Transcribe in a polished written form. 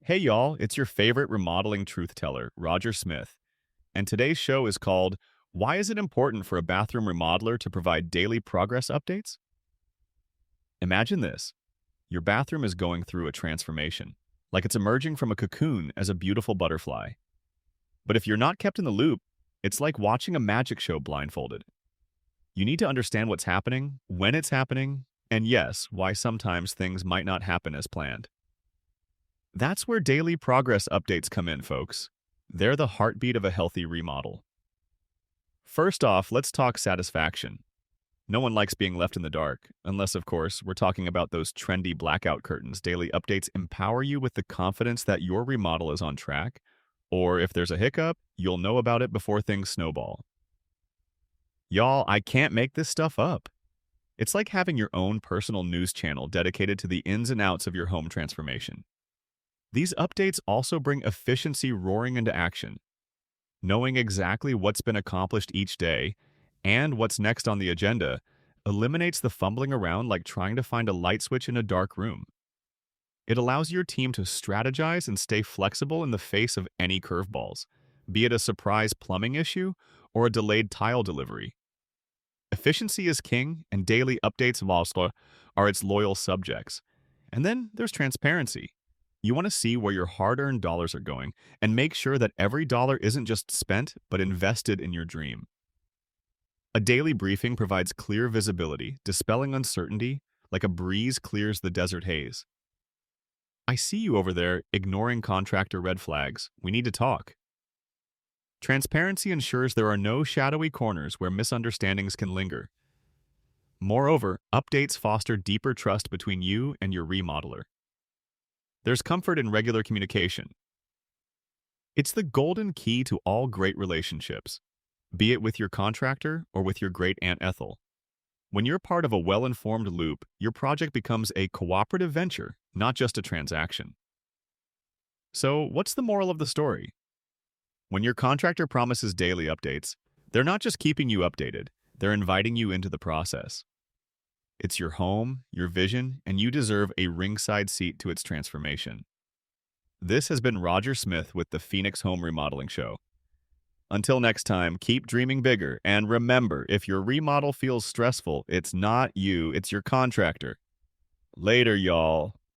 Hey y'all, it's your favorite remodeling truth teller, Roger Smith, and today's show is called Why is it important for a bathroom remodeler to provide daily progress updates? Imagine this. Your bathroom is going through a transformation, like it's emerging from a cocoon as a beautiful butterfly. But if you're not kept in the loop, it's like watching a magic show blindfolded. You need to understand what's happening, when it's happening, and yes, why sometimes things might not happen as planned. That's where daily progress updates come in, folks. They're the heartbeat of a healthy remodel. First off, let's talk satisfaction. No one likes being left in the dark, unless, of course, we're talking about those trendy blackout curtains. Daily updates empower you with the confidence that your remodel is on track, or if there's a hiccup, you'll know about it before things snowball. Y'all, I can't make this stuff up. It's like having your own personal news channel dedicated to the ins and outs of your home transformation. These updates also bring efficiency roaring into action. Knowing exactly what's been accomplished each day and what's next on the agenda eliminates the fumbling around like trying to find a light switch in a dark room. It allows your team to strategize and stay flexible in the face of any curveballs, be it a surprise plumbing issue or a delayed tile delivery. Efficiency is king, and daily updates of Oslo are its loyal subjects. And then there's transparency. You want to see where your hard-earned dollars are going and make sure that every dollar isn't just spent but invested in your dream. A daily briefing provides clear visibility, dispelling uncertainty like a breeze clears the desert haze. I see you over there ignoring contractor red flags. We need to talk. Transparency ensures there are no shadowy corners where misunderstandings can linger. Moreover, updates foster deeper trust between you and your remodeler. There's comfort in regular communication. It's the golden key to all great relationships, be it with your contractor or with your great Aunt Ethel. When you're part of a well-informed loop, your project becomes a cooperative venture, not just a transaction. So, what's the moral of the story? When your contractor promises daily updates, they're not just keeping you updated, they're inviting you into the process. It's your home, your vision, and you deserve a ringside seat to its transformation. This has been Roger Smith with the Phoenix Home Remodeling Show. Until next time, keep dreaming bigger, and remember, if your remodel feels stressful, it's not you, it's your contractor. Later, y'all.